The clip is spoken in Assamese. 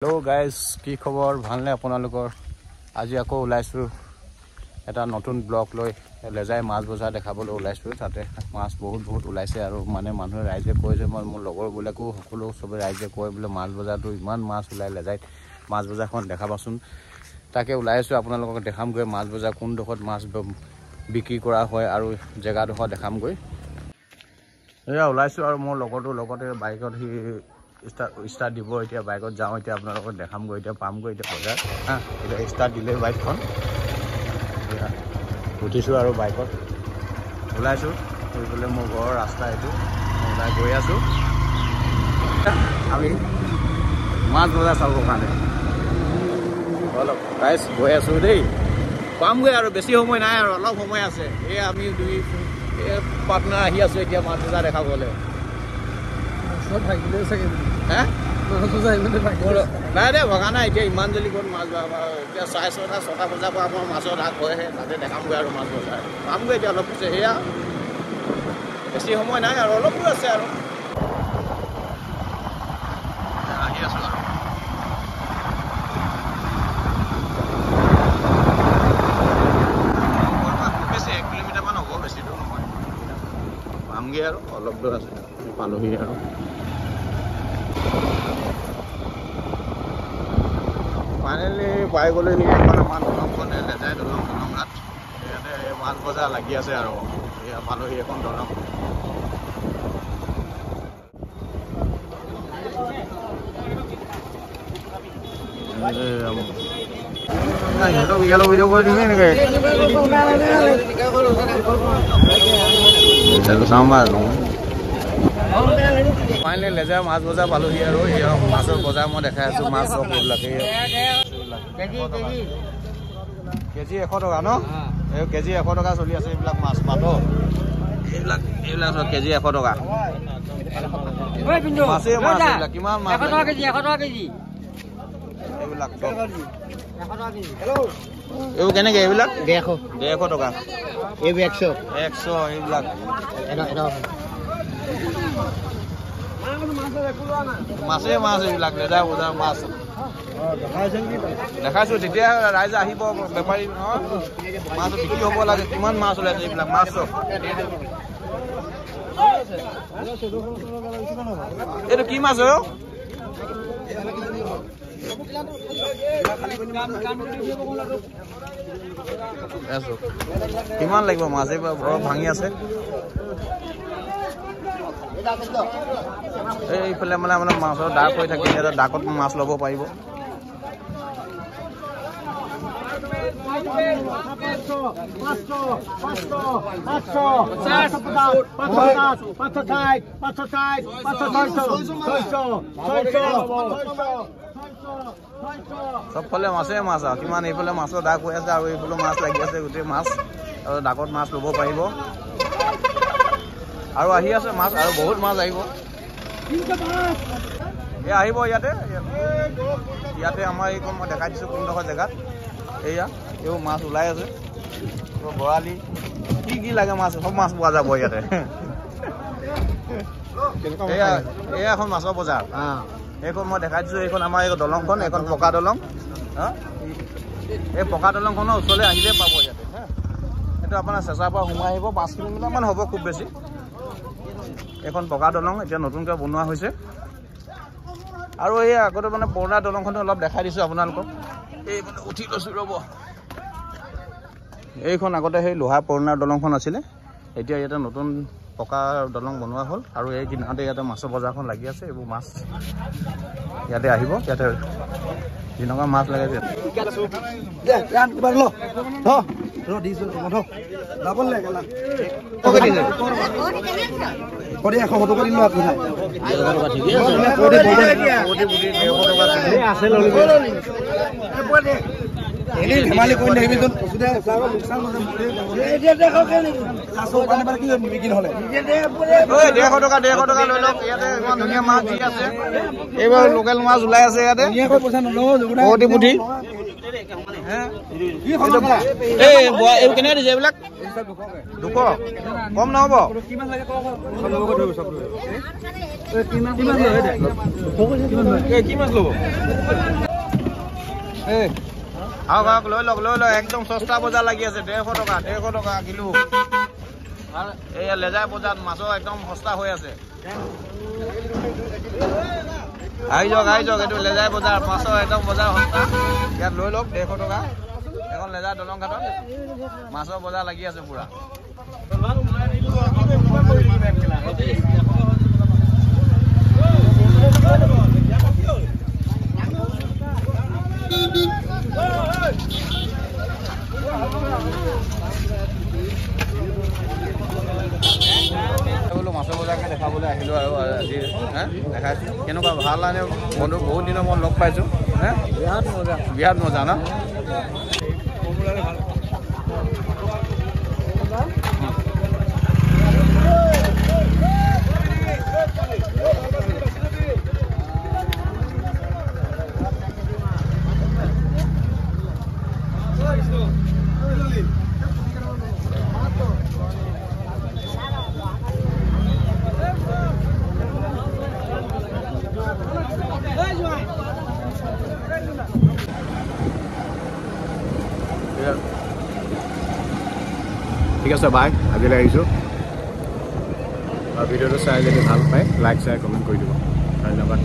Hello guys, কি খবৰ ভালনে আপোনালোকৰ আজি আকৌ ওলাইছো এটা নতুন ব্লগ লৈ লেজাই মাছ বজাৰ দেখাবলৈ ওলাইছো তাতে মাছ বহুত ওলাইছে আৰু মানে মানুহে ৰাইজে কয় যে মোৰ লগৰ বিলাকো সকলো সবে ৰাইজে কয় বোলে মাছ বজাৰটো ইমান মাছ ওলাই লেজাই মাছ বজাৰখন দেখাবাচোন তাকে ওলাইছো আপোনালোকক দেখামগৈ মাছ বজাৰ কোন ডখত মাছ বিক্ৰী কৰা হয় আৰু জেগাডখৰ দেখামগৈ এয়া ওলাইছো আৰু মোৰ লগৰটো লগতে বাইকত হি স্টার্ট দিব এতিয়া বাইকত যাও এতিয়া আপোনালোকক দেখামগৈ এতিয়া পামগৈ এতিয়া বজাৰ এতিয়া স্টাৰ্ট দিলে বাইকখন উঠিছো আৰু বাইকত ওলাইছো এইফালে মোৰ ঘৰৰ ৰাস্তা এইটো ওলাই গৈ আছো আমি মাছ বজাৰ চাবৰ কাৰণে অলপ গাইজ গৈ আছো দেই পামগৈ আৰু বেছি সময় নাই আৰু অলপ সময় আছে এই আমি দুই পাৰ্টনাৰ আহি আছো এতিয়া মাছ বজাৰ দেখাবলৈ নাই দে ভগা নাই এতিয়া ইমান জলদি ক'ত মাছ এতিয়া 6:30 বজাৰ পৰা আমাৰ মাছৰ ঢাক হয়হে তাতে দেখামগৈ আৰু মাছ বজাৰ পামগৈ এতিয়া অলপ পিছে সেয়া বেছি সময় নাই আৰু অলপ আছে আৰু আহি আছো আৰু বেছি 1 কিলোমিটাৰমান হ'ব বেছি দূৰ নহয় পামগৈ আৰু অলপ দূৰ আছে পালোহি আৰু ফাইনেলি পাই গ'লেহি এখন আমাৰ দলংখন লেজাই দলংঘাট ইয়াতে মাছ বজাৰ লাগি আছে আৰু এয়া পালোহি এখন দলং সিহঁতক ইয়ালৈ ভিডিঅ' কৰি দিবি নেকি চাওঁ ফাইনেলি লেজাৰ মাছ বজাৰ পালোহি আৰু মাছৰ বজাৰ মই দেখাই আছো মাছ চব এইবিলাক কেজি 100 টকা ন এই কেজি 100 টকা চলি আছে এইবিলাক মাছ পাত এইবিলাক কেজি 100 টকা মাছে মাছ এইবিলাক কিমান মাছ 100 টকা কেজি এইবিলাক এইবোৰ কেনেকৈ এইবিলাক 150 টকা এইবোৰ 100 এইবিলাক মাছে মাছ এইবিলাক লেজাৰ বজাৰ মাছ দেখাইছো তেতিয়া ৰাইজে আহিব বেপাৰী মাছ বিক্ৰী হ'ব লাগে কিমান মাছ ওলাইছে এইবিলাক মাছ চব এইটো কি মাছ হয় কিমান লাগিব মাছ এইবাৰ বৰ ভাঙি আছে এইফালে মানে মাছৰ ডাক হৈ থাকে এতিয়া ডাকত মাছ ল'ব পাৰিব চবফালে মাছে মাছ আৰু কিমান এইফালে মাছৰ ডাক হৈ আছে আৰু এইফালে মাছ লাগি আছে গোটেই মাছ আৰু ডাকত মাছ ল'ব পাৰিব আৰু আহি আছে মাছ আৰু বহুত মাছ আহিব এই আহিব ইয়াতে আমাৰ এইখন মই দেখাই দিছোঁ কোনডোখৰ জেগাত এয়া এইবোৰ মাছ ওলাই আছে বৰালি কি লাগে মাছ সব মাছ পোৱা যাব ইয়াতে এয়া এখন মাছৰ বজাৰ এইখন মই দেখাই দিছোঁ এইখন আমাৰ এই দলংখন এইখন পকা দলং এই পকা দলংখনৰ ওচৰলৈ আহিলে পাব ইয়াতে এইটো আপোনাৰ চেঁচাৰ পৰা সোমাই আহিব 5 কিলোমিটাৰমান হ'ব খুব বেছি এখন পকা দলং এতিয়া নতুনকৈ বনোৱা হৈছে আৰু এই আগতে মানে পুৰণা দলংখনো অলপ দেখাই দিছোঁ আপোনালোকক এই মানে উঠি লৈছোঁ ৰ'ব এইখন আগতে সেই লোহা পুৰণা দলংখন আছিলে এতিয়া ইয়াতে নতুন পকা দলং বনোৱা হ'ল আৰু এই কিনাৰতে ইয়াতে মাছৰ বজাৰখন লাগি আছে এইবোৰ মাছ ইয়াতে আহিব ইয়াতে যেনেকুৱা মাছ লাগে ধেমালি কৰি নাহিবিচোন 150 টকা লৈ লওক ইয়াতে ইমান ধুনীয়া মাছ দি আছে এইবাৰ লোকেল মাছ ওলাই আছে ইয়াতে পুঠি এই কেনে দিছে এইবিলাক 200 কম নহ'ব কি মাছ ল'ব আহক লৈ লওক একদম সস্তা বজাৰ লাগি আছে 150 টকা কিলো এই লেজাই বজাৰত মাছৰ একদম সস্তা হৈ আছে আহি যাওক এইটো লেজাই বজাৰ মাছৰ একদম বজাৰ সস্তা ইয়াত লৈ লওক 150 টকা এখন লেজাৰ দলং ঘাটত মাছৰ বজাৰ লাগি আছে পুৰা মাছৰ বজাৰকে দেখাবলৈ আহিলোঁ আৰু আজি দেখাইছোঁ কেনেকুৱা ভাল লাগে বন্ধু বহুত দিনৰ মই লগ পাইছোঁ বিৰাট মজা ন ঠিক আছে বাই আজিলৈ আহিছোঁ আৰু ভিডিঅ'টো চাই যদি ভাল পায় লাইক শ্বেয়াৰ কমেণ্ট কৰি দিব ধন্যবাদ